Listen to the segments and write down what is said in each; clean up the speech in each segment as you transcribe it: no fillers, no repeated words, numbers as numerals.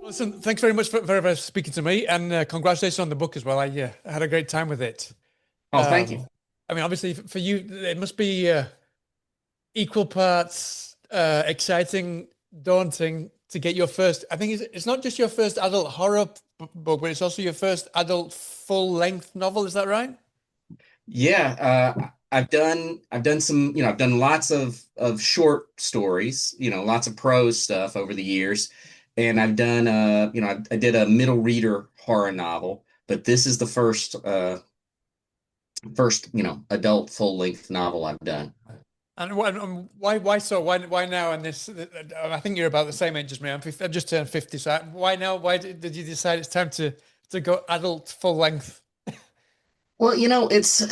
Listen, thanks very much for speaking to me, and congratulations on the book as well. I had a great time with it. Oh, thank you. I mean, obviously, for you, it must be equal parts exciting, daunting to get your first. I think it's not just your first adult horror book, but it's also your first adult full-length novel. Is that right? Yeah, I've done some, I've done lots of short stories, lots of prose stuff over the years, and I've done I did a middle reader horror novel, but this is the first adult full-length novel I've done. And why so? Why now? And this, I think you're about the same age as me. I've just turned 50. So why now? Why did you decide it's time to go adult full length? Well, it's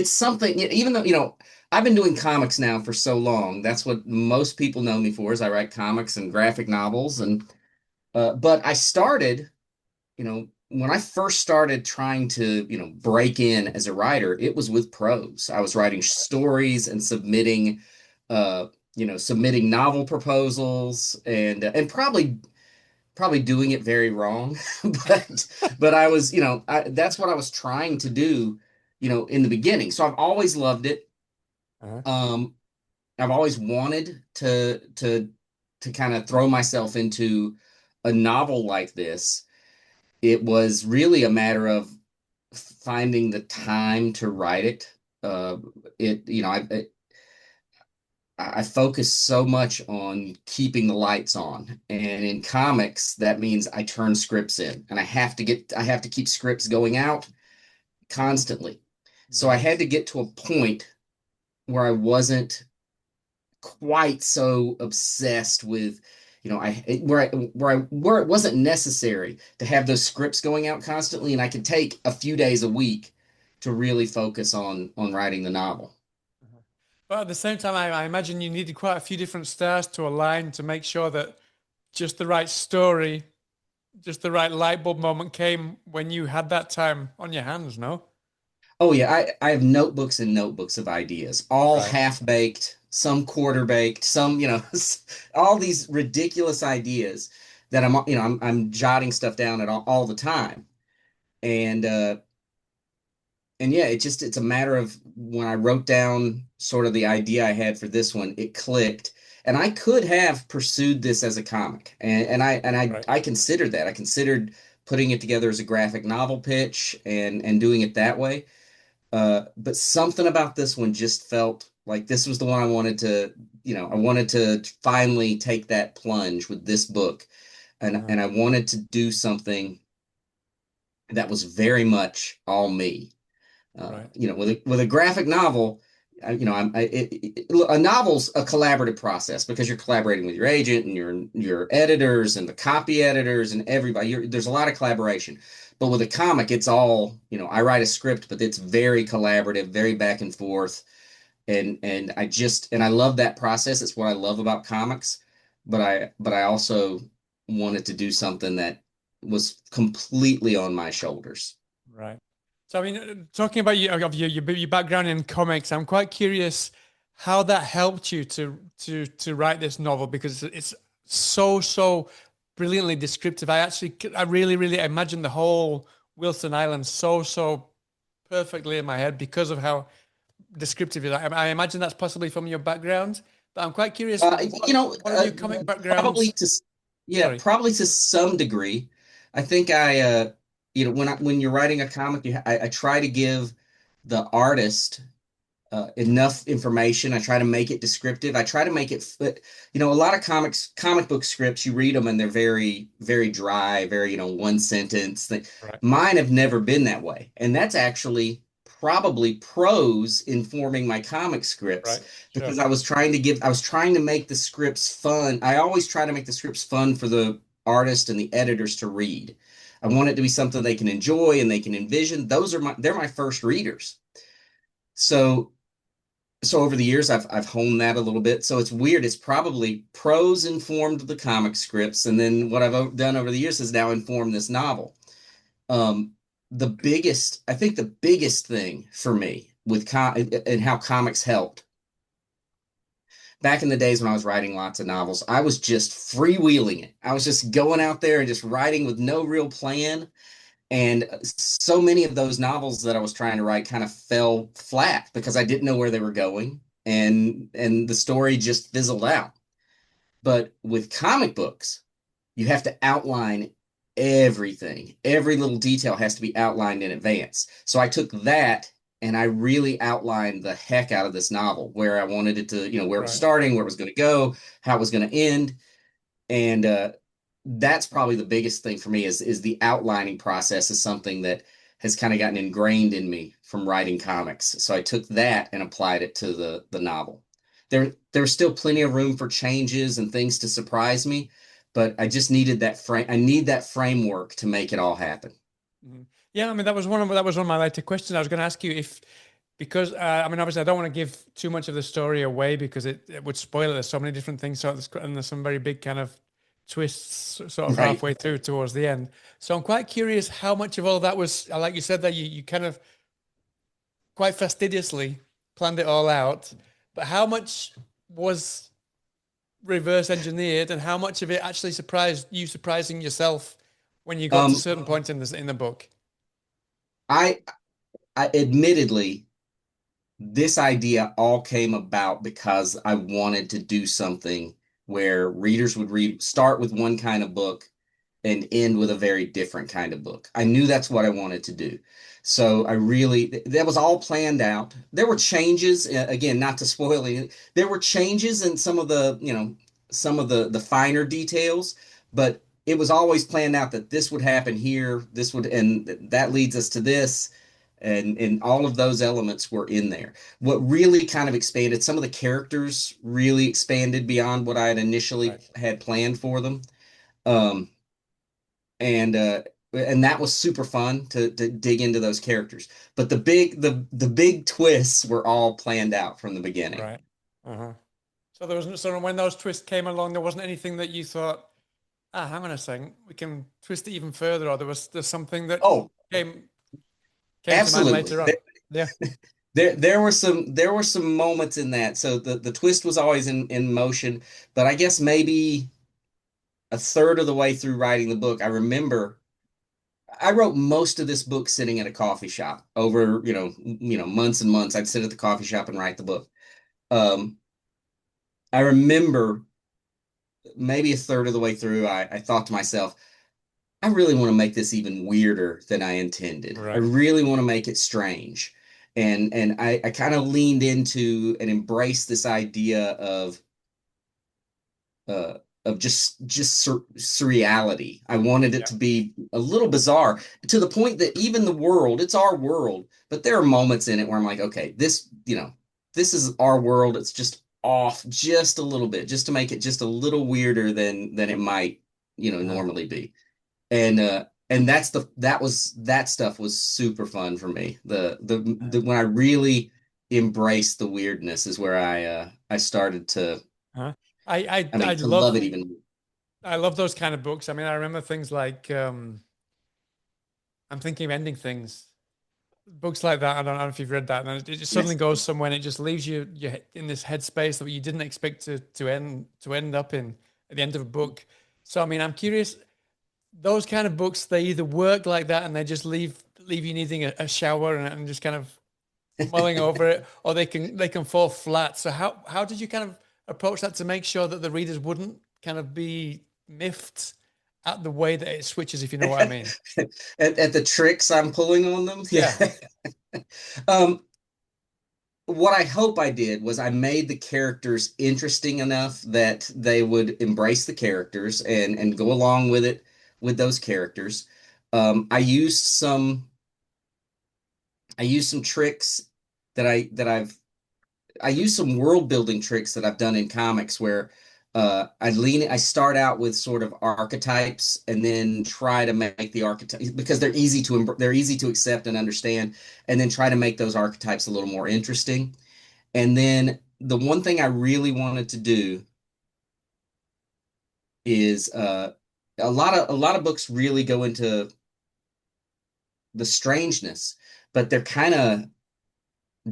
something, even though, I've been doing comics now for so long. That's what most people know me for, is I write comics and graphic novels. But I started, when I first started trying to, break in as a writer, it was with prose. I was writing stories and uh, submitting novel proposals and probably doing it very wrong, but I was, that's what I was trying to do, in the beginning. So I've always loved it. Uh-huh. Um, I've always wanted to kind of throw myself into a novel like this. It was really a matter of finding the time to write it. Uh, it, you know, I focus so much on keeping the lights on. And in comics, that means I turn scripts in and I have to keep scripts going out constantly. So I had Right. to get to a point where I wasn't quite so obsessed with, where it wasn't necessary to have those scripts going out constantly, and I could take a few days a week to really focus on writing the novel. Uh-huh. But at the same time, I imagine you needed quite a few different stars to align to make sure that just the right story, just the right light bulb moment came when you had that time on your hands, no? Oh yeah, I have notebooks and notebooks of ideas, all Right. half baked, some quarter baked, some, all these ridiculous ideas that I'm jotting stuff down at all the time. And and yeah, it's a matter of when I wrote down sort of the idea I had for this one, it clicked. And I could have pursued this as a comic. Right. I considered that. I considered putting it together as a graphic novel pitch and doing it that way. But something about this one just felt like this was the one I wanted to, I wanted to finally take that plunge with this book. Uh-huh. And I wanted to do something that was very much all me. Right. With a graphic novel, a novel's a collaborative process because you're collaborating with your agent and your editors and the copy editors and everybody. There's a lot of collaboration. But with a comic, it's all, I write a script, but it's very collaborative, very back and forth. And I love that process. It's what I love about comics. But I also wanted to do something that was completely on my shoulders. Right. So, I mean, talking about your background in comics, I'm quite curious how that helped you to write this novel because it's so brilliantly descriptive. I really, really imagine the whole Wilson Island so perfectly in my head because of how descriptive it is. I imagine that's possibly from your background, but I'm quite curious, Uh, you know, what of uh, your comic probably backgrounds? to yeah, Sorry. probably to some degree. I think when you're writing a comic, I try to give the artist enough information. I try to make it descriptive. I try to make it fit. A lot of comic book scripts, you read them and they're very, very dry, very, one sentence. Right. Mine have never been that way. And that's actually probably prose informing my comic scripts Right. Sure. because I was trying to make the scripts fun. I always try to make the scripts fun for the artist and the editors to read. I want it to be something they can enjoy and they can envision. They're my first readers. So so over the years I've honed that a little bit. So it's weird. It's probably prose informed the comic scripts, and then what I've done over the years has now informed this novel. Um, I think the biggest thing for me with and how comics helped back in the days when I was writing lots of novels, I was just freewheeling it. I was just going out there and just writing with no real plan. And so many of those novels that I was trying to write kind of fell flat because I didn't know where they were going, and the story just fizzled out. But with comic books, you have to outline everything. Every little detail has to be outlined in advance. So I took that and I really outlined the heck out of this novel, where I wanted it to, where it was Right. starting, where it was going to go, how it was going to end. And that's probably the biggest thing for me is the outlining process is something that has kind of gotten ingrained in me from writing comics. So I took that and applied it to the novel. There's still plenty of room for changes and things to surprise me, but I just needed that frame. I need that framework to make it all happen. Mhm. Yeah, I mean that was one of my later questions. I was going to ask you if because I mean obviously I don't want to give too much of the story away because it would spoil it. There's so many different things, and there's some very big kind of twists sort of Right. halfway through towards the end. So I'm quite curious how much of all that was like you said that you kind of quite fastidiously planned it all out, but how much was reverse engineered and how much of it actually surprised you surprising yourself when you got to Um, certain points in the book? I, I admittedly, this idea all came about because I wanted to do something where readers would start with one kind of book and end with a very different kind of book. I knew that's what I wanted to do. So that was all planned out. There were changes, again, not to spoil it. There were changes in some of the finer details, but it was always planned out that this would happen here, and that leads us to this. And all of those elements were in there. What really kind of expanded, some of the characters really expanded beyond what I had initially Right, had planned for them. Um, and uh and that was super fun to dig into those characters. But the big twists were all planned out from the beginning. right. Uh-huh. So there wasn't so when those twists came along, there wasn't anything that you thought, hang on a second, we can twist it even further, or there's something that Oh, came came to mind absolutely. later on. Yeah, There were some moments in that. So the twist was always in motion, but I guess maybe a third of the way through writing the book, I remember I wrote most of this book sitting at a coffee shop over, months and months. I'd sit at the coffee shop and write the book. Um, I remember maybe a third of the way through, I thought to myself, I really want to make this even weirder than I intended. I right. really want to make it strange. And I kind of leaned into and embraced this idea uh, of just surreality. I wanted it Yeah, to be a little bizarre to the point that even the world, it's our world, but there are moments in it where I'm like, okay, this is our world. It's just off just a little bit, just to make it just a little weirder than it might, uh, normally be. And that stuff was super fun for me. When I really embraced the weirdness is where I started to, uh, I, I I I mean, to love love it even more. I love those kind of books. I mean, I remember things like I'm thinking of ending things. Books like that. I don't know if you've read that, and then it just suddenly Yes. goes somewhere, and it just leaves you in this headspace that you didn't expect to end up in at the end of a book. So, I mean, I'm curious. Those kind of books, they either work like that, and they just leave you needing a shower and just kind of mulling over it, or they can fall flat. So, how did you kind of approach that to make sure that the readers wouldn't kind of be miffed at the way that it switches, if you know what I mean? At the tricks I'm pulling on them. Yeah. Yeah. Um, what I hope I did was I made the characters interesting enough that they would embrace the characters and go along with it with those characters. Um, I used some I used some tricks I use some world building tricks that I've done in comics where I start out with sort of archetypes and then try to make the archetypes because they're easy to accept and understand, and then try to make those archetypes a little more interesting. And then the one thing I really wanted to do is a lot of books really go into the strangeness, but they're kind of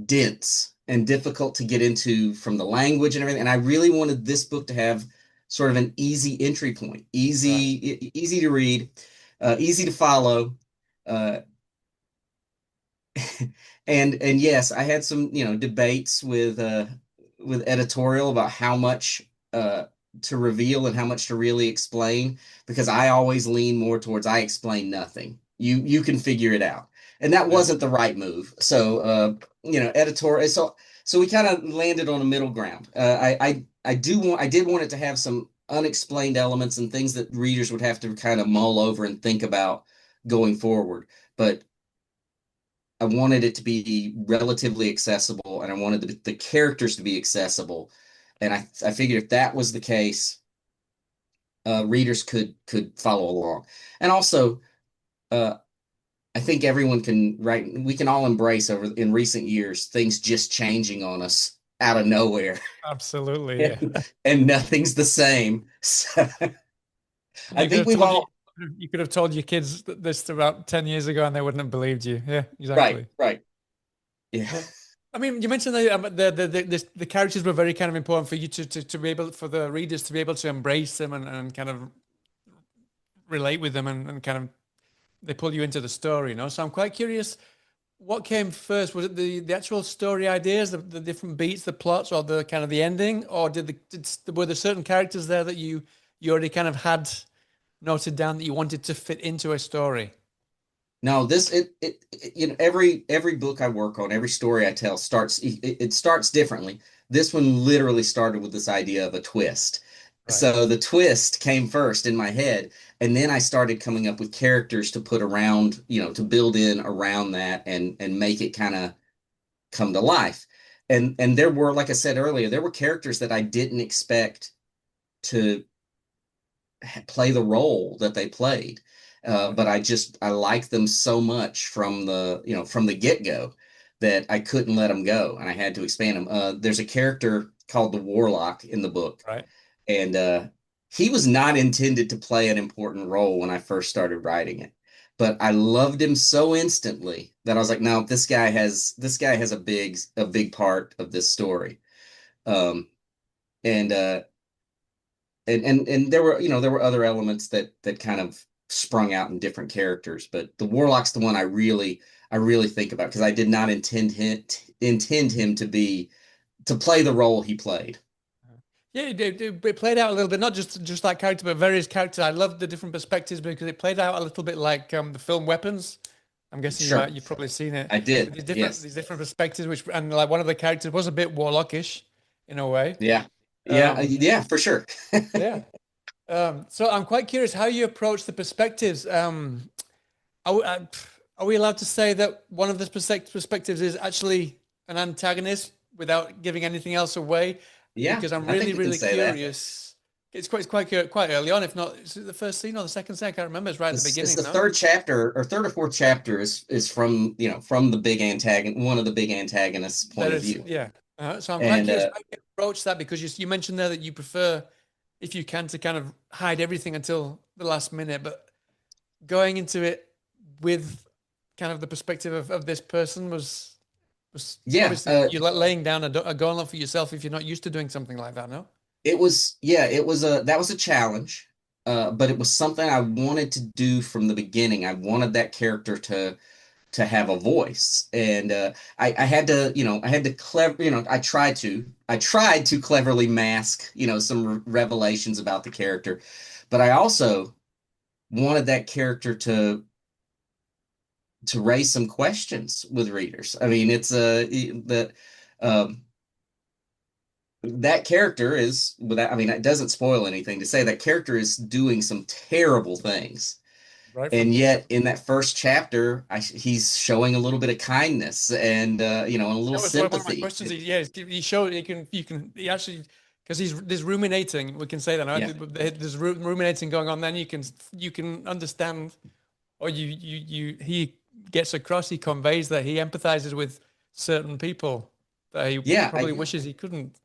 dense and difficult to get into from the language and everything. And I really wanted this book to have sort of an easy entry point, Right. easy to read, easy to follow. Uh, and yes, I had some, debates with editorial about how much uh to reveal and how much to really explain, because I always lean more towards I explain nothing. You can figure it out. And that Yeah. wasn't the right move. So editorial so we kind of landed on a middle ground. I did want it to have some unexplained elements and things that readers would have to kind of mull over and think about going forward. But I wanted it to be relatively accessible, and I wanted the characters to be accessible. And I figured if that was the case, readers could follow along. And also, uh, I think everyone can right. We can all embrace over in recent years things just changing on us out of nowhere, Absolutely. Yeah. and nothing's the same. So I You could think have we've told all you could have told your kids this about 10 years ago and they wouldn't have believed you. Yeah, right, exactly. right, yeah, Yeah. I mean, you mentioned that the characters were very kind of important for you to be able for the readers to be able to embrace them and kind of relate with them and kind of they pull you into the story, you know. So I'm quite curious, what came first? Was it the actual story ideas, the different beats, the plots, or the kind of the ending, or were there certain characters there that you already kind of had noted down that you wanted to fit into a story? No, every book I work on, every story I tell it starts differently. This one literally started with this idea of a twist. Right. So the twist came first in my head, and then I started coming up with characters to put around, to build in around that and make it kind of come to life. And there were, like I said earlier, there were characters that I didn't expect to play the role that they played. Right. But I liked them so much from the get-go that I couldn't let them go, and I had to expand them. There's a character called the Warlock in the book, Right. and he was not intended to play an important role when I first started writing it. But I loved him so instantly that I was like, no, this guy has a big part of this story. Um, and there were other elements that kind of sprung out in different characters, but the Warlock's the one I really think about because I did not intend him to play the role he played. Yeah, it played out a little bit, not just that character, but various characters. I loved the different perspectives because it played out a little bit like the film Weapons. I'm guessing Sure, you've probably seen it. I With did. these different Yes. these different perspectives, which and like one of the characters was a bit warlockish in a way. Yeah. Yeah. Um, Yeah. For sure. yeah. So I'm quite curious how you approach the perspectives. Are we allowed to say that one of the perspectives is actually an antagonist without giving anything else away? Yeah, Because I'm I think really, we can really say that. curious. It's quite early on, if not, is it the first scene or the second scene? I can't remember. It's right at the It's beginning, the no? third chapter or third or fourth chapter is from the big antagonist, one of the big antagonists' That point of is, view. yeah. So I'm quite And curious how you approach that because you mentioned there that you prefer, if you can, to kind of hide everything until the last minute, but going into it with kind of the perspective of this person was yeah, obviously you're laying down a gauntlet for yourself if you're not used to doing something like that, no? it was a challenge, but it was something I wanted to do from the beginning. I wanted that character to have a voice, and I had to clever, I tried to cleverly mask, some revelations about the character, but I also wanted that character to raise some questions with readers. I mean, it's that um, that character is without. I mean, it doesn't spoil anything to say that character is doing some terrible things, Right and from yeah. yet in that first chapter, he's showing a little bit of kindness and a little That was one of my sympathy. questions. Yeah, he showed he actually because there's ruminating. We can say that. Right? Yeah, There's ruminating going on. Then you can understand, or he gets across. He conveys that he empathizes with certain people that he yeah, probably wishes he couldn't.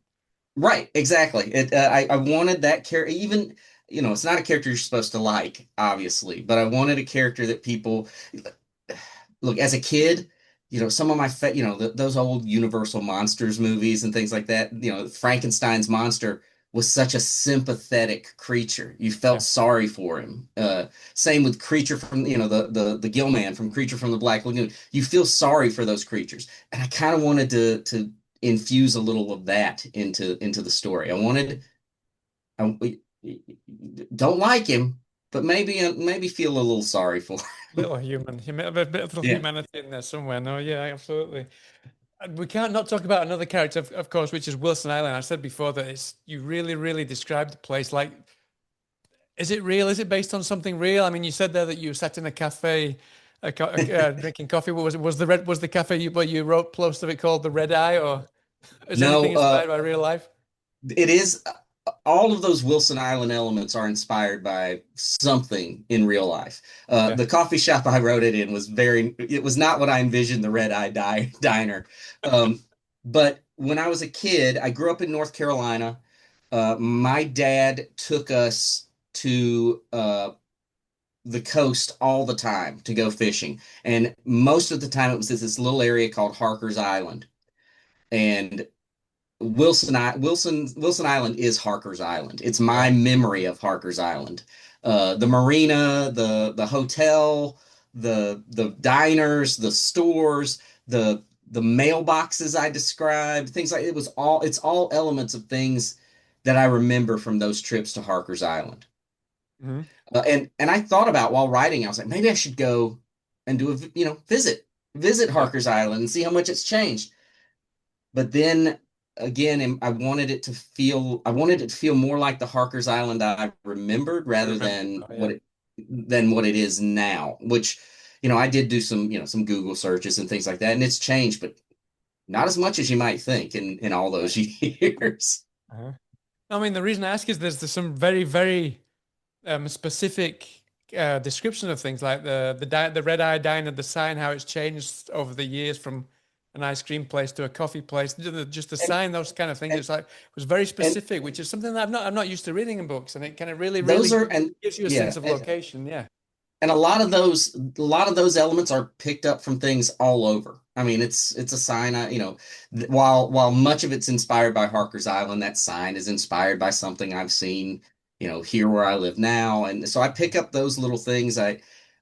right, exactly. I wanted that character, even it's not a character you're supposed to like, obviously, but I wanted a character that people look, as a kid, some of my those old Universal Monsters movies and things like that, Frankenstein's monster was such a sympathetic creature. You felt Yeah. sorry for him. Same with Creature from, the Gill Man from Creature from the Black Lagoon. You feel sorry for those creatures. And I kind of wanted to infuse a little of that into the story. I don't like him, but maybe feel a little sorry for him. Little a bit of little Yeah. humanity in there somewhere. No, yeah, absolutely. And we can't not talk about another character, of course, which is Wilson Island. I said before that you really, really described the place. Like, is it real? Is it based on something real? I mean, you said there that you sat in a cafe, drinking coffee. What was it? Was the cafe where you wrote close of it called the Red Eye, or is anything No, inspired by real life? it is all of those Wilson Island elements are inspired by something in real life. Yeah. The coffee shop I wrote it in it was not what I envisioned the Red Eye Diner. Um, but when I was a kid, I grew up in North Carolina. My dad took us to the coast all the time to go fishing. And most of the time it was this little area called Harker's Island. And Wilson Island is Harker's Island. It's my Right. memory of Harker's Island. The marina, the hotel, the diners, the stores, the mailboxes I described, things like it's all elements of things that I remember from those trips to Harker's Island. Hmm. And I thought about while writing, I was like, maybe I should go and do a visit Yeah. Harker's Island and see how much it's changed. But then again, I wanted it to feel more like the Harker's Island I remembered I rather remember. than Oh, yeah. what it is now, which, I did do some Google searches and things like that, and it's changed, but not as much as you might think in all those Right. years. Uh-huh. I mean, the reason I ask is there's some very, very specific description of things like the red eye diner, the sign, how it's changed over the years from an ice cream place to a coffee place, just the And sign, those kind of things. and It's like it was very and specific, which is something that I'm not used to reading in books, and it kind of really, those really are and gives you a yeah, sense of location. Yeah, and a lot of those elements are picked up from things all over. I mean, it's a sign. While much of it's inspired by Harker's Island, that sign is inspired by something I've seen, here where I live now. And so I pick up those little things. I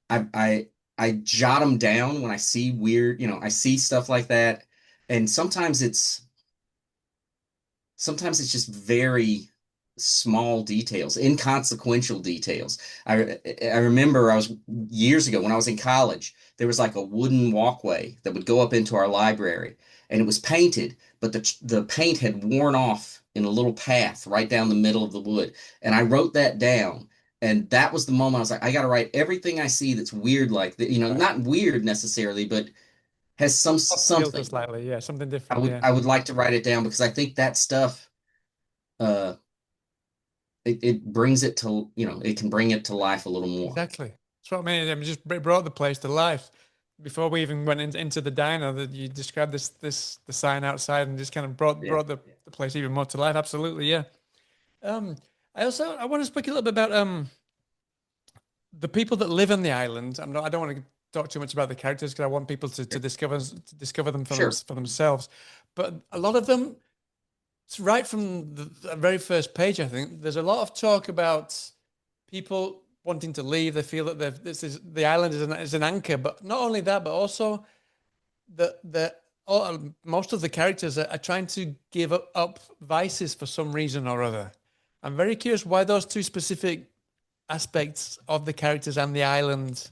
I I jot them down when I see I see stuff like that. And sometimes it's just very small details, inconsequential details. I remember I was years ago when I was in college, there was like a wooden walkway that would go up into our library, and it was painted, but the paint had worn off in a little path right down the middle of the wood. And I wrote that down. And that was the moment I was like, I got to write everything I see that's weird like that, right. not weird necessarily, but has Off kilter something. slightly. Yeah, something I different. would Yeah. I would like to write it down because I think that stuff uh it brings it to, it can bring it to life a little more. Exactly. That's what I mean. Just brought the place to life. Before we even went into the diner, that you described the sign outside and just kind of Yeah. brought the place even more to life. Absolutely, yeah. Um, I want to speak a little bit about the people that live on the island. I don't want to talk too much about the characters because I want people to discover them Sure. for themselves. But a lot of them, it's right from the very first page, I think, there's a lot of talk about people wanting to leave. They feel that the island is an anchor, but not only that, but also most of the characters are trying to give up vices for some reason or other. I'm very curious why those two specific aspects of the characters and the island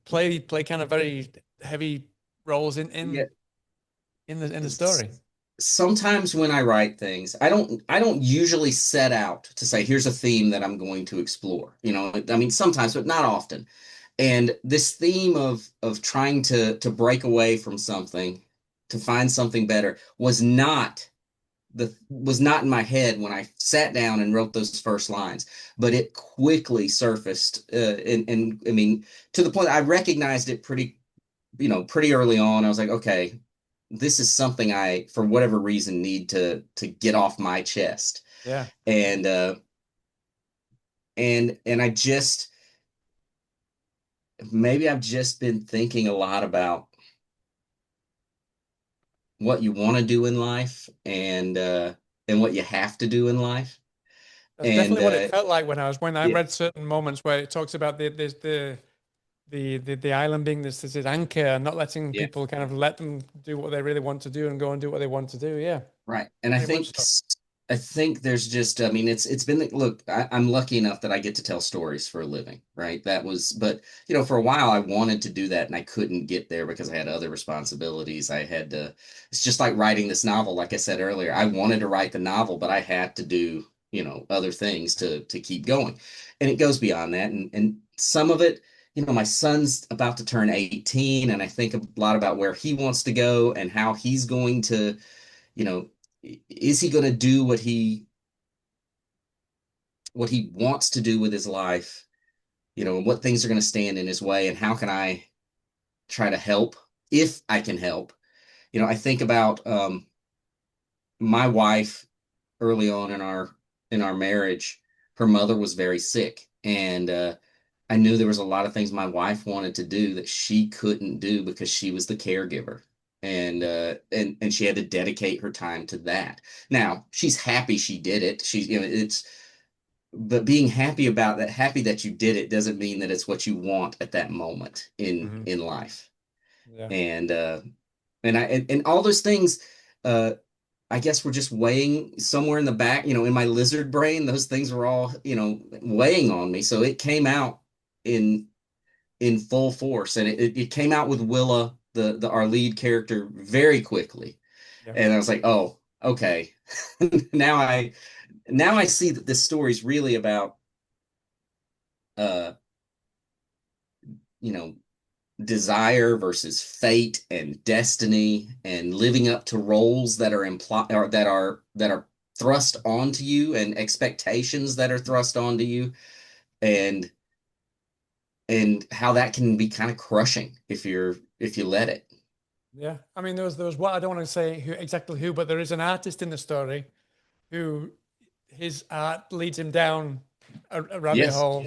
play kind of very heavy roles Yeah. in the s- story. Sometimes when I write things, I don't usually set out to say here's a theme that I'm going to explore. I mean sometimes, but not often. And this theme of trying to break away from something, to find something better, was not in my head when I sat down and wrote those first lines, but it quickly surfaced, and I mean, to the point I recognized it pretty early on. I was like, okay, this is something I, for whatever reason, need to get off my chest. Yeah. And and I just maybe I've just been thinking a lot about what you want to do in life and what you have to do in life. That's And definitely what it felt like when I yeah, read certain moments where it talks about the island being this anchor and not letting yeah. people kind of let them do what they really want to do and go and do what they want to do. Yeah, Right. And very much so. I think there's just I mean it's been look, I'm lucky enough that I get to tell stories for a living, right? That was but for a while I wanted to do that and I couldn't get there because I had other responsibilities. I had to it's just like writing this novel, like I said earlier. I wanted to write the novel, but I had to do, other things to keep going. And it goes beyond that and some of it my son's about to turn 18 and I think a lot about where he wants to go and how he's going to you know, is he going to do what he wants to do with his life? And what things are going to stand in his way, and how can I try to help if I can help? I think about my wife early on in our marriage. Her mother was very sick, and I knew there was a lot of things my wife wanted to do that she couldn't do because she was the caregiver. And she had to dedicate her time to that. Now, she's happy she did it. She's, it's but being happy about that, happy that you did it doesn't mean that it's what you want at that moment in Hmm. in life. Yeah, And all those things uh I guess we're just weighing somewhere in the back, in my lizard brain. Those things were all, weighing on me. So it came out in in full force, and it came out with Willa, the our lead character, very quickly. yeah, And I was like, oh, okay. now I now I see that this story's really about uh, you know, desire versus fate and destiny and living up to roles that are implied or that are thrust onto you and expectations that are thrust onto you and how that can be kind of crushing if you let it. yeah. I mean, there was what I don't want to say exactly who, but there is an artist in the story who his art leads him down a rabbit Yes. hole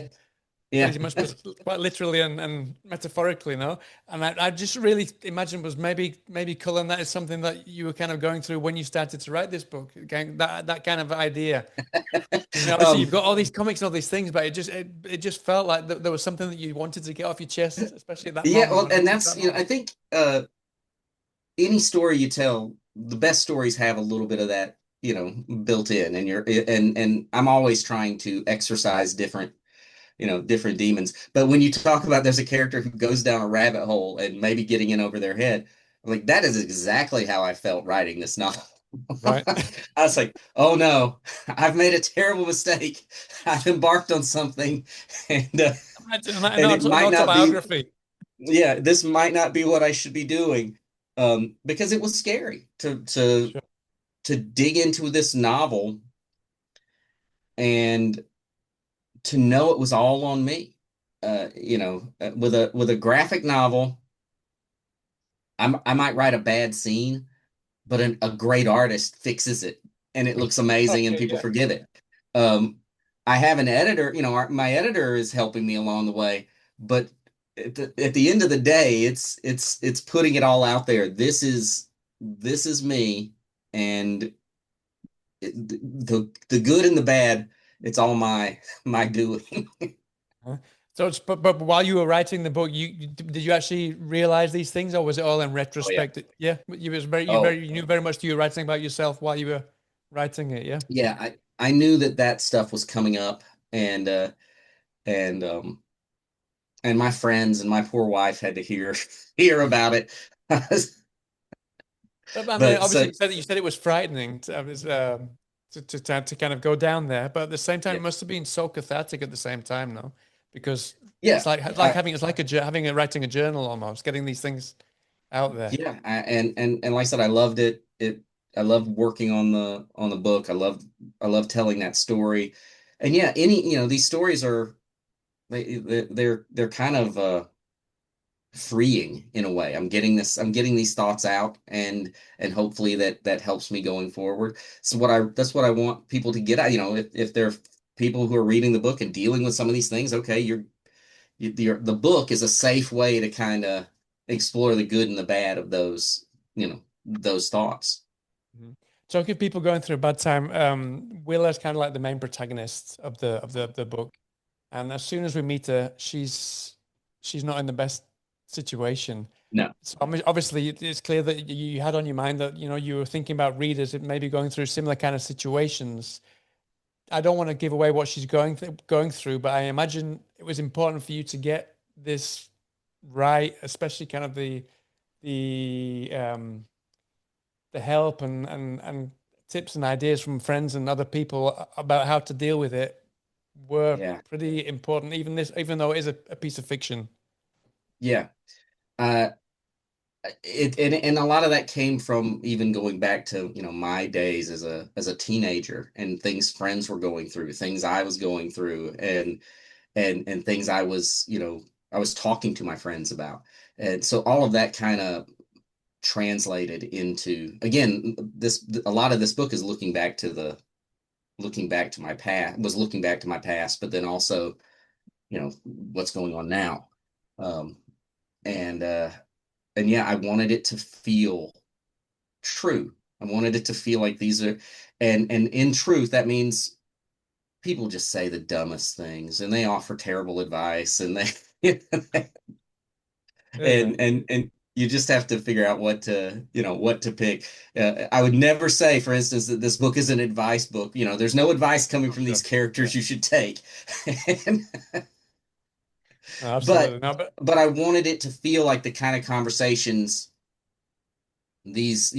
Yeah. pretty much quite literally and metaphorically, no? And I just really imagine was maybe Cullen, that is something that you were kind of going through when you started to write this book, again, that kind of idea. I mean, obviously um you've got all these comics and all these things, but it just felt like there was something that you wanted to get off your chest, especially at that yeah, moment well, when it and comes to that's that I moment. think any story you tell, the best stories have a little bit of that, built in, and I'm always trying to exercise different demons. But when you talk about there's a character who goes down a rabbit hole and maybe getting in over their head, I'm like, that is exactly how I felt writing this novel. Right. I was like, oh no, I've made a terrible mistake. I've embarked on something, and uh, And and it an might not be, autobiography. yeah, this might not be what I should be doing. Because it was scary to to Sure. to dig into this novel and to know it was all on me. With a graphic novel, I might write a bad scene, but a great artist fixes it and it looks amazing and Okay, people yeah. forgive it. Um, I have an editor, my editor is helping me along the way, but at the end of the day, it's putting it all out there. This is me, and the good and the bad, it's all my doing. Huh? So but while you were writing the book, did you actually realize these things, or was it all in Oh yeah. retrospect? Yeah, Oh you knew very much you were writing about yourself while you were writing it. Yeah. yeah. I knew that stuff was coming up, and and um and my friends and my poor wife had to hear about it. But I mean, But obviously, so you said it was frightening to kind of go down there, but at the same time, yeah, it must have been so cathartic at the same time, though, because yeah, it's like having writing a journal almost, getting these things out there. and like I said, I loved it. I loved working on the book. I love telling that story. And yeah, these stories are they're kind of freeing in a way. I'm getting these thoughts out, and hopefully that helps me going forward. So that's what I want people to get out. If there are people who are reading the book and dealing with some of these things, okay, the book is a safe way to kind of explore the good and the bad of those thoughts. Mhm. Talking of people going through a bad time, Willa's kind of like the main protagonist of the book. And as soon as we meet her, she's not in the best situation. No. So obviously, it's clear that you had on your mind that you were thinking about readers that maybe going through similar kind of situations. I don't want to give away what she's going through, but I imagine it was important for you to get this right, especially kind of the help and tips and ideas from friends and other people about how to deal with it were Yeah. pretty important. Even though it is a piece of fiction. Yeah. Uh, and a lot of that came from even going back to my days as a teenager and things friends were going through, things I was going through, and things I was talking to my friends about. And so all of that kind of translated into, again, this a lot of this book is looking back to my past, but then also what's going on now. um and and yeah, I wanted it to feel true. I wanted it to feel like these are, and in truth, that means people just say the dumbest things and they offer terrible advice, and they Yeah, yeah. and you just have to figure out what to pick. I would never say, for instance, that this book is an advice book. There's no advice coming Oh, from sure. these Yeah. characters you should take. And- No, but absolutely. No, but I wanted it to feel like the kind of conversations these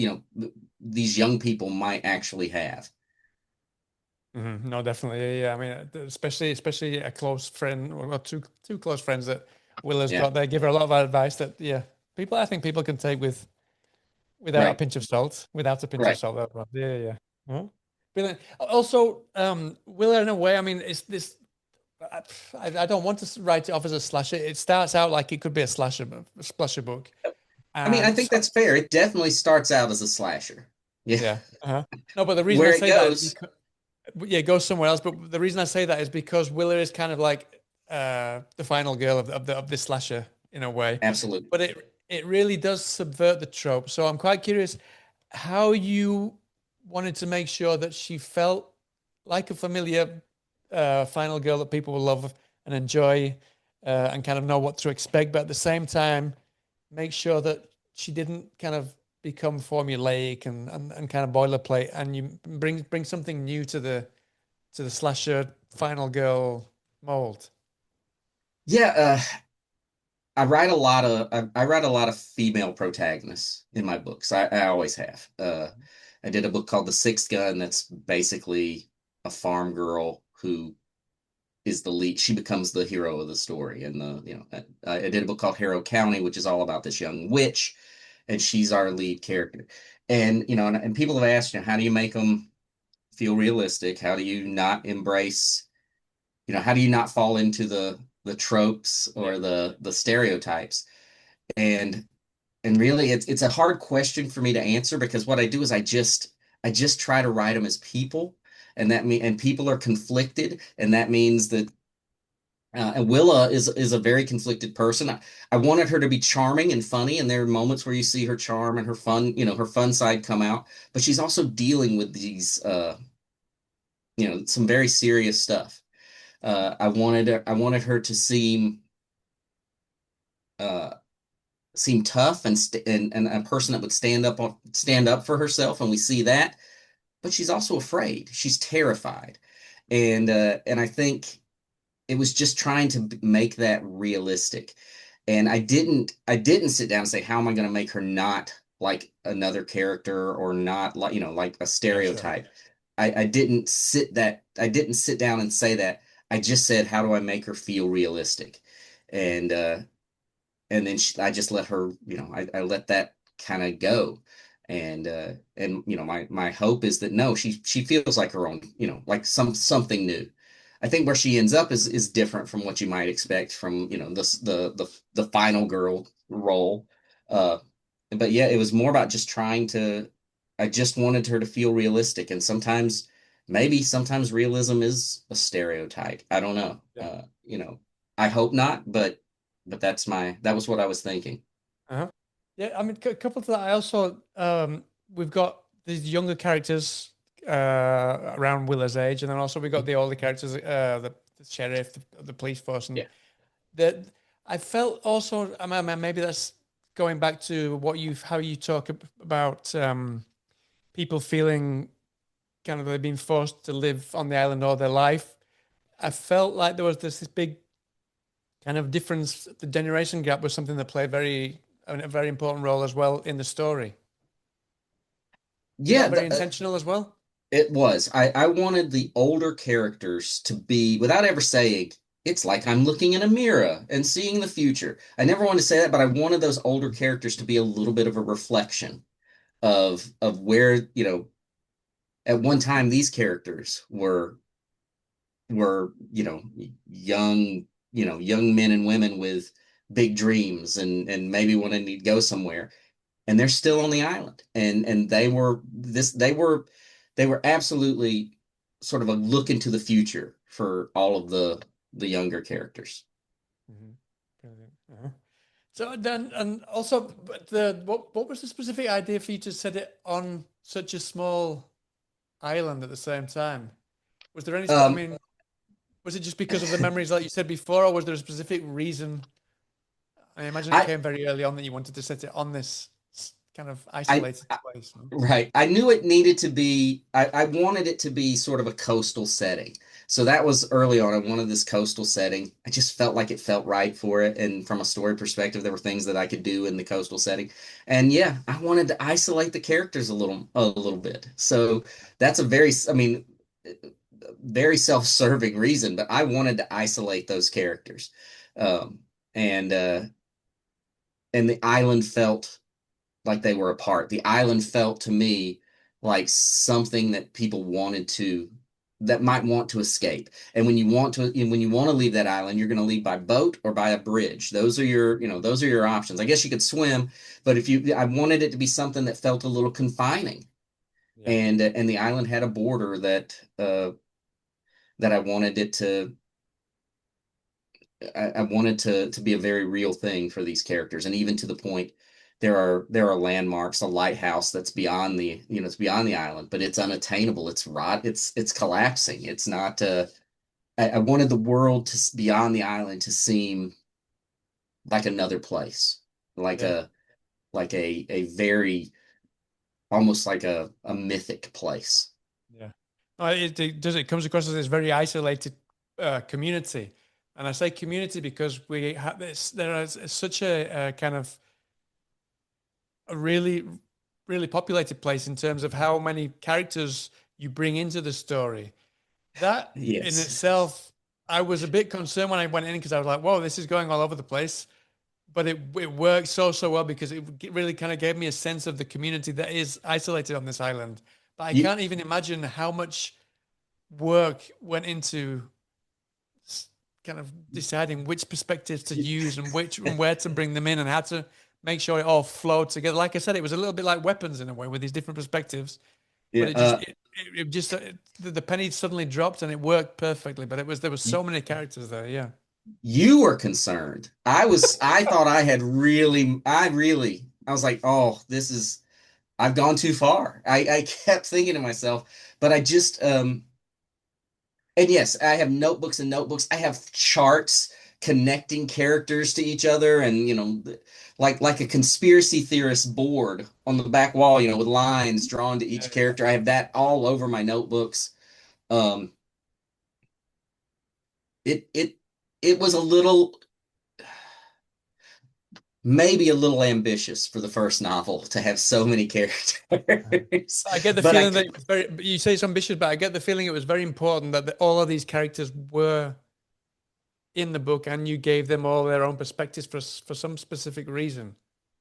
these young people might actually have. no, definitely. Yeah, yeah. I mean, especially a close friend or two close friends that Will has Yeah, got. They give her a lot of advice that I think people can take without a right, pinch of salt. Without a pinch of right. salt. That one. Yeah, yeah. Yeah. Huh? Brilliant. Also, Will, in a way, I mean, it's this. I don't want to write it off as a slasher. It starts out like it could be a slasher book, I mean, I and think so, that's fair. It definitely starts out as a slasher. Yeah. yeah. Uh-huh. No, but the reason I Where it say that is goes, because yeah, go somewhere else. But the reason I say that is because Willa is kind of like the final girl of this slasher in a way, absolutely. but it really does subvert the trope. So I'm quite curious how you wanted to make sure that she felt like a familiar final girl that people will love and enjoy and kind of know what to expect, but at the same time make sure that she didn't kind of become formulaic and kind of boilerplate, and you bring something new to the slasher final girl mold. Yeah, I write a lot of female protagonists in my books. I always have. I did a book called The Sixth Gun that's basically a farm girl who is the lead. She becomes the hero of the story. And I did a book called Harrow County, which is all about this young witch, and she's our lead character. And and people have asked, how do you make them feel realistic? How do you not embrace, how do you not fall into the tropes Yeah. or the stereotypes? And really, it's a hard question for me to answer, because what I do is I just try to write them as people, and people are conflicted, and that means that and Willa is a very conflicted person. I wanted her to be charming and funny, and there are moments where you see her charm and her fun side come out, but she's also dealing with these some very serious stuff. I wanted her to uh, seem tough and a person that would stand up for herself, and we see that, but she's also afraid. She's terrified, and I think it was just trying to make that realistic. And I didn't sit down and say, how am I going to make her not like another character, or not like like a Yeah, sure. stereotype. I didn't sit down and say that. I just said, how do I make her feel realistic? And then I just let her, I let that kind of go. And my hope is that, no, she feels like her own, like something new. I think where she ends up is different from what you might expect from, the final girl role. Uh, but yeah, it was more about just trying to. I just wanted her to feel realistic, and sometimes realism is a stereotype. I don't know. Yeah. I hope not, but that was what I was thinking. Uh-huh. Yeah, I mean, couple to that, I also we've got these younger characters around Willa's age, and then also we got the older characters, the sheriff, the police force, and Yeah. that I felt also. I mean, maybe that's going back to what you've how you talk about people feeling kind of they've been forced to live on the island all their life. I felt like there was this big kind of difference. The generation gap was something that played a very important role as well in the story. Was Yeah, that very intentional as well? it was. I wanted the older characters to be, without ever saying, it's like I'm looking in a mirror and seeing the future. I never wanted to say that, but I wanted those older characters to be a little bit of a reflection of where, at one time these characters were, young men and women with big dreams and maybe wanting to go somewhere, and they're still on the island, and they were absolutely sort of a look into the future for all of the younger characters. Mhm. Brilliant. Uh-huh. So then, and also, but what was the specific idea for you to set it on such a small island at the same time? Was there any, I Um, mean, was it just because of the memories like you said before, or was there a specific reason? I imagine it I, came very early on that you wanted to set it on this kind of I, isolated place. No? right. I knew it needed to be, I wanted it to be sort of a coastal setting. So that was early on. I wanted this coastal setting. I just felt like it felt right for it. And from a story perspective, there were things that I could do in the coastal setting. And yeah, I wanted to isolate the characters a little bit. So that's I mean, very self-serving reason, but I wanted to isolate those characters. Um, and the island felt like they were apart. The island felt to me like something that people that might want to escape. And when you want to leave that island, you're going to leave by boat or by a bridge. Those are your options. I guess you could swim, but I wanted it to be something that felt a little confining. Yeah. And the island had a border that I wanted it to I wanted to be a very real thing for these characters, and even to the point there are landmarks, a lighthouse that's beyond it's beyond the island, but it's unattainable. It's collapsing. It's not. I wanted the world beyond the island to seem like another place, like Yeah. a very almost like a mythic place. Yeah. No, it does. It comes across as this very isolated community, and I say community because we have this. There is such a kind of a really populated place in terms of how many characters you bring into the story. That in Yes. itself, I was a bit concerned when I went in because I was like, "Whoa, this is going all over the place." But it worked so well because it really kind of gave me a sense of the community that is isolated on this island. But I You, can't even imagine how much work went into kind of deciding which perspectives to use and which and where to bring them in and how to make sure it all flowed together. Like I said, it was a little bit like weapons in a way with these different perspectives, yeah. but it just the penny suddenly dropped and it worked perfectly. But there was so many characters there. Yeah. You were concerned. I thought I was like, oh, I've gone too far. I kept thinking to myself, but and yes, I have notebooks and notebooks. I have charts connecting characters to each other, and like a conspiracy theorist board on the back wall, with lines drawn to Yeah, each yeah. character. I have that all over my notebooks. Um, it was maybe a little ambitious for the first novel to have so many characters. I get the But feeling that it was very. You say it's ambitious, but I get the feeling it was very important that all of these characters were in the book, and you gave them all their own perspectives for some specific reason.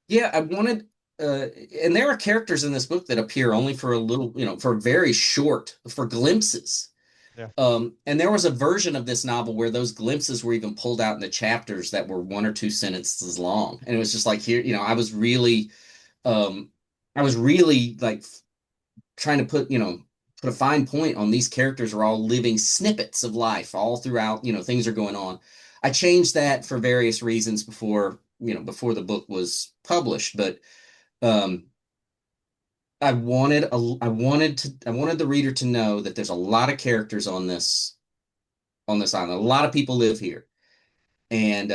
yeah, I wanted and there are characters in this book that appear only for a little, for very short, for glimpses. Yeah. And there was a version of this novel where those glimpses were even pulled out in the chapters that were one or two sentences long. And it was just like here, I was really like trying to put a fine point on these characters are all living snippets of life all throughout, things are going on. I changed that for various reasons before, before the book was published, but um, I wanted the reader to know that there's a lot of characters on this island. A lot of people live here, and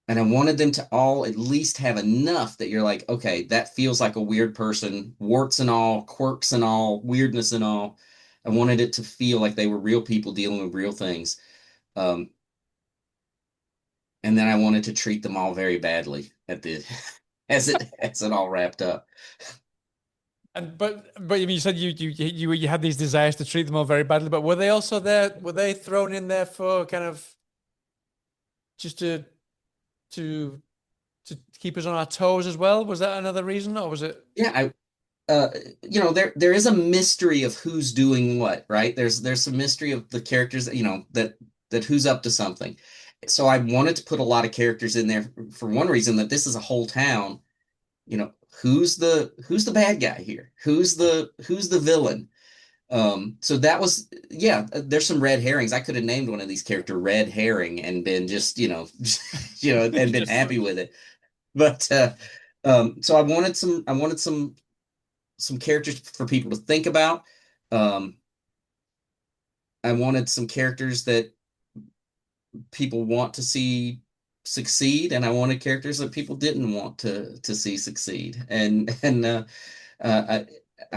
and I wanted them to all at least have enough that you're like, okay, that feels like a weird person, warts and all, quirks and all, weirdness and all. I wanted it to feel like they were real people dealing with real things. Um, and then I wanted to treat them all very badly at the as it all wrapped up. And but you said you had these desires to treat them all very badly, but were they also there? Were they thrown in there for kind of just to to keep us on our toes as well? Was that another reason, or was it Yeah, there is a mystery of who's doing what, right? There's some mystery of the characters that, that who's up to something. So I wanted to put a lot of characters in there for one reason, that this is a whole town. Who's the bad guy here? Who's the villain? So that was, yeah, there's some red herrings. I could have named one of these character Red Herring and been just, and been just happy with it. But so I wanted some characters for people to think about. Um, I wanted some characters that people want to see succeed, and I wanted characters that people didn't want to see succeed. And I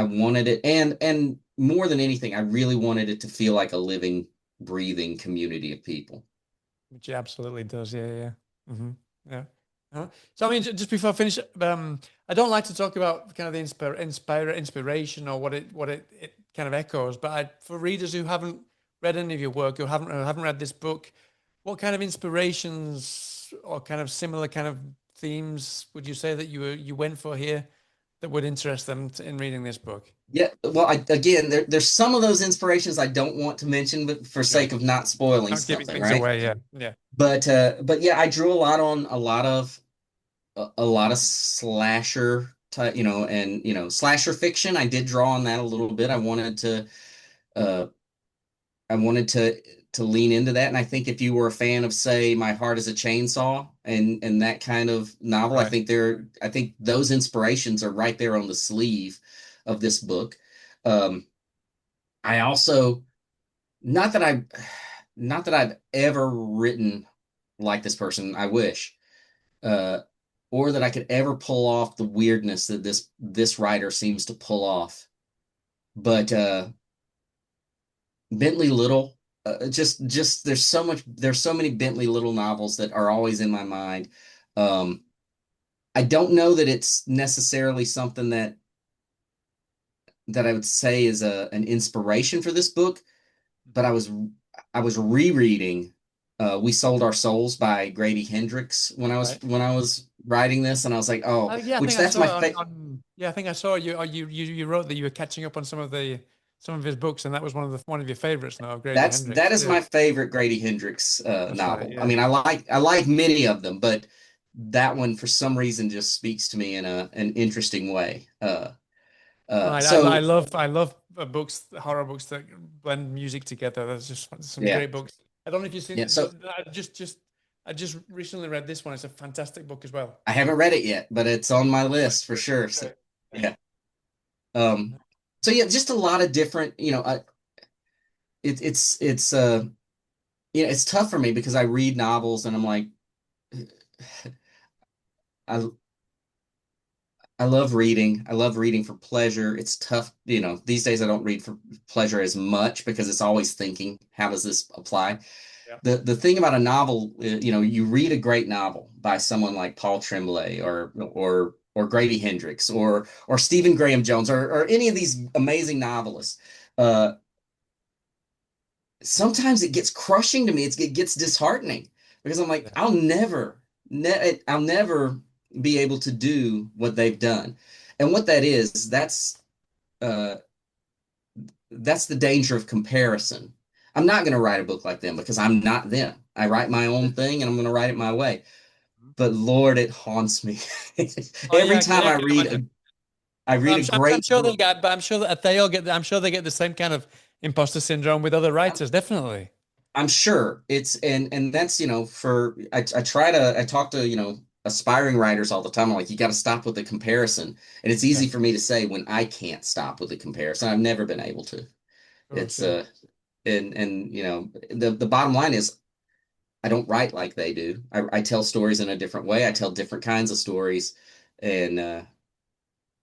wanted it, and more than anything, I really wanted it to feel like a living, breathing community of people. which it absolutely does? Yeah, yeah. Hmm. Yeah. So I mean, just before I finish, I don't like to talk about kind of the inspiration or what it kind of echoes. But for readers who haven't read any of your work, who haven't read this book, what kind of inspirations or kind of similar kind of themes would you say that you went for here that would interest them in reading this book? Yeah, well, again, there's some of those inspirations I don't want to mention, but for Sure. sake of not spoiling Not giving something, things right? away. Yeah. Yeah. But yeah, I drew a lot on a lot of slasher type, and slasher fiction. I did draw on that a little bit. Uh, I wanted to lean into that, and I think if you were a fan of, say, My Heart is a Chainsaw and that kind of novel, Right. I think those inspirations are right there on the sleeve of this book. Um, I also not that I not that I've ever written like this person. I wish. Uh, or that I could ever pull off the weirdness that this writer seems to pull off. But Bentley Little, just there's so many Bentley Little novels that are always in my mind. Um, I don't know that it's necessarily something that I would say is an inspiration for this book, but I was rereading "We Sold Our Souls" by Grady Hendrix Right. when I was writing this, and I was like, oh, Yeah, I which think I that's saw my it fa yeah, I think I saw you. You wrote that you were catching up on some of his books, and that was one of your favorites now, Grady that Hendrix. is Yeah, my favorite Grady Hendrix that's right. novel. I Yeah. mean, I like many of them, but that one for some reason just speaks to me in an interesting way. No, So I love books, horror books that blend music together. There's just some yeah, great books. I don't know if you've yeah. seen. So I just recently read this one. It's a fantastic book as well. I haven't read it yet, but it's on my list for Great. sure. So Great. Yeah. yeah. Um, so yeah, just a lot of different. It's it's tough for me because I read novels and I'm like, I I love reading. I love reading for pleasure. It's tough, these days I don't read for pleasure as much because it's always thinking, how does this apply? Yeah. The thing about a novel, you read a great novel by someone like Paul Tremblay or Grady Hendrix or Stephen Graham Jones or any of these amazing novelists. Uh, Sometimes it gets crushing to me. It gets disheartening because I'm like, Yeah. I'll never be able to do what they've done. And what that is, uh, that's the danger of comparison. I'm not going to write a book like them because I'm not them. I write my own thing and I'm going to write it my way. But Lord, it haunts me. Oh Every yeah, time yeah, I can imagine. I Well, read a I'm great sure they book. get, but I'm sure that they all get. I'm sure they get the same kind of imposter syndrome with other writers. Definitely. I'm sure it's and that's for I talk to aspiring writers all the time. I'm like, you got to stop with the comparison, and it's Yeah, easy for me to say when I can't stop with the comparison. I've never been able to. of course, It's yeah. and the bottom line is I don't write like they do. I tell stories in a different way. I tell different kinds of stories, and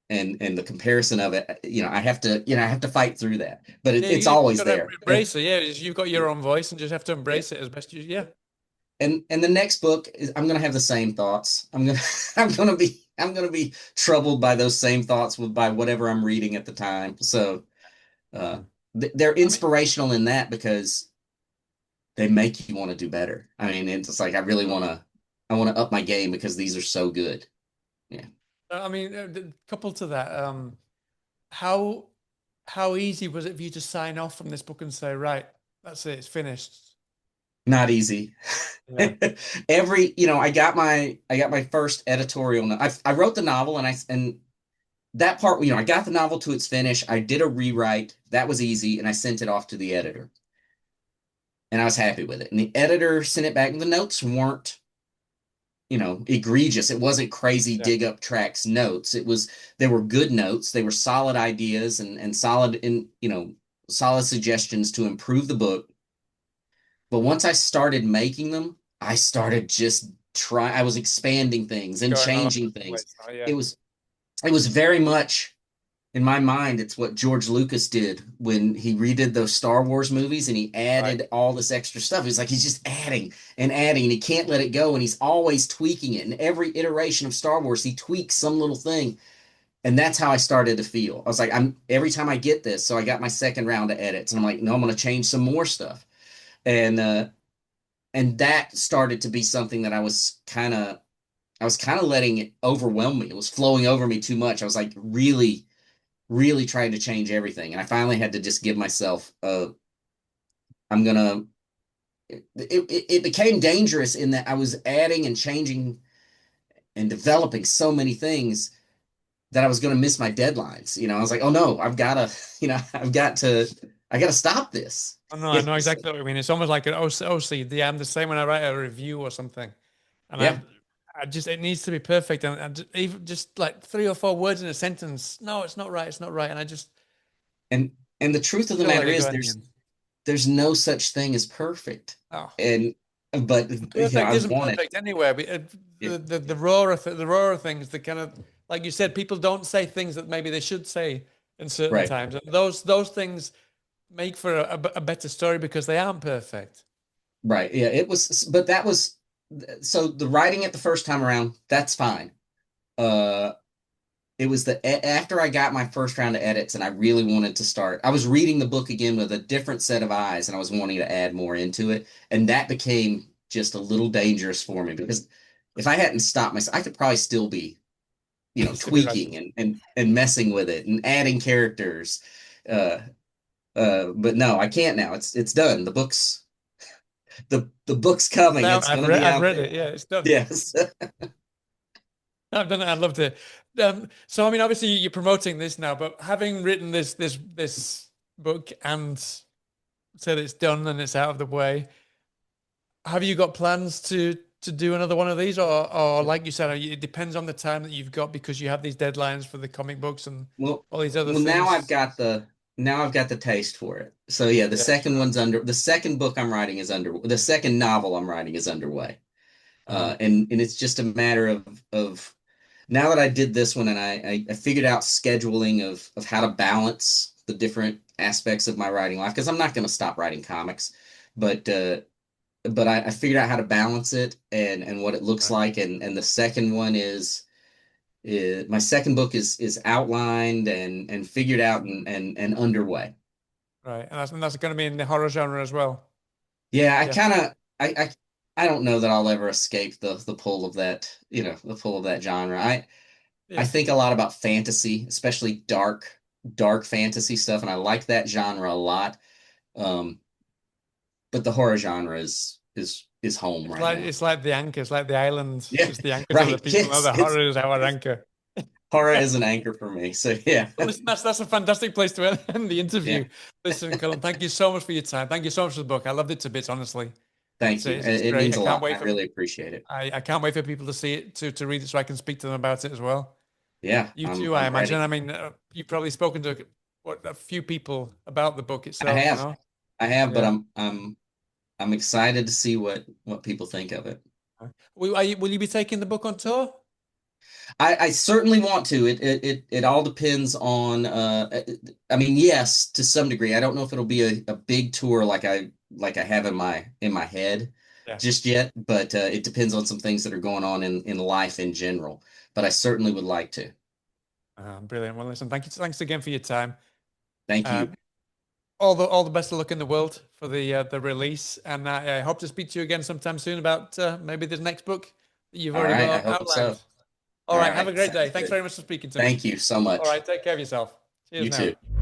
and the comparison of it, I have to fight through that, but Yeah, it's you always got to there. embrace it. Yeah, you've got your Yeah. own voice and just have to Yeah. embrace it as best you. Yeah. And the next book is I'm gonna have the same thoughts. I'm gonna be troubled by those same thoughts by whatever I'm reading at the time. So uh, Mm. they're I mean, inspirational in that because they make you want to do better. I mean, it's just like I want to up my game because these are so good. Yeah, coupled to that, how how easy was it for you to sign off from this book and say, right, that's it, it's finished? not easy. Yeah. I got my first editorial. I wrote the novel and that part, I got the novel to its finish. I did a rewrite. That was easy, and I sent it off to the editor, and I was happy with it. And the editor sent it back, and the notes weren't, egregious. It wasn't crazy Yeah. dig up tracks notes. They were good notes. They were solid ideas and solid suggestions to improve the book. But once I started making them, I started just try. I was expanding things and Going all over changing the things. place. Oh, yeah. It was it was very much in my mind, it's what George Lucas did when he redid those Star Wars movies and he Right. added all this extra stuff. He's like, he's just adding and adding, and he can't let it go. And he's always tweaking it. And every iteration of Star Wars, he tweaks some little thing. And that's how I started to feel. I was like, every time I get this, so I got my second round of edits, and I'm like, no, I'm going to change some more stuff. And that started to be something that I was kind of letting it overwhelm me. It was flowing over me too much. I was like really really trying to change everything. And I finally had to just give myself I'm gonna it became dangerous in that I was adding and changing and developing so many things that I was gonna miss my deadlines. I was like, oh no, I've gotta, I gotta stop this. Oh, no, I know It's, exactly what I mean. It's almost like an OCD. I'm the same when I write a review or something. And yeah. it needs to be perfect. And even just like three or four words in a sentence. No, it's not right. It's not right. And I just And and the truth of the don't let matter it go is in the end. there's no such thing as perfect. Oh, And but perfect I isn't want it. perfect anywhere. But Yeah, the rawer things, the kind of like you said, people don't say things that maybe they should say in certain right. times. And those things make for a better story because they aren't perfect. Right. Yeah, but that was so the writing it the first time around, that's fine. Uh, it was after I got my first round of edits and I really wanted to start. I was reading the book again with a different set of eyes and I was wanting to add more into it, and that became just a little dangerous for me because if I hadn't stopped myself, I could probably still be, Still be tweaking writing. and messing with it and adding characters. Uh, but no, I can't now. It's done. The book's It's coming. out. It's gonna be I've out read there. it. Yeah, it's done. Yes. I've done it. I loved it. So I mean, obviously you're promoting this now, but having written this book and said it's done and it's out of the way, have you got plans to do another one of these, or like you said, it depends on the time that you've got because you have these deadlines for the comic books and Well, all these other well, things. now I've got the taste for it. So yeah, Yeah, sure. the second book I'm writing is under the second novel I'm writing is underway. Uh-huh. And it's just a matter of now that I did this one and I figured out scheduling of how to balance the different aspects of my writing life because I'm not going to stop writing comics, but I figured out how to balance it and what it looks Right, like, and the second one is my second book is outlined and figured out and underway. right, and that's going to be in the horror genre as well. Yeah, I Yeah, kind of I don't know that I'll ever escape the pull of that, the pull of that genre. I yeah. think a lot about fantasy, especially dark fantasy stuff, and I like that genre a lot. Um, but the horror genre is home right now. It's like the anchor. It's like the island Yeah, is the anchor to the right. people. Now Yes, the horror is our anchor. Horror is an anchor for me. So yeah, Well, listen, that's a fantastic place to end the yeah. interview. Listen, Cullen, thank you so much for your time. Thank you so much for the book. I loved it to bits, honestly. Thank you. It's It great. means a lot. I really appreciate it. I can't wait for people to see it, to read it, so I can speak to them about it as well. Yeah, You I'm too, I I'm imagine. ready. I mean, you've probably spoken to a few people about the book I itself, have. no? I have, but Yeah. I'm excited to see what people think of it. Will you be taking the book on tour? I certainly want to. It all depends on I mean, yes, to some degree. I don't know if it'll be a big tour like I have in my head Yeah. just yet, but it depends on some things that are going on in life in general. But I certainly would like to. Brilliant. Well, listen, thanks again for your time. Thank Uh, you. all the best of luck in the world for the release, and I hope to speak to you again sometime soon about maybe the next book that you've All already right, I got hope outlined. so. All All right, have a right, great day. sounds Thanks good. very much for speaking to me. Thank you so All much. right, take care of yourself. Cheers You now. too.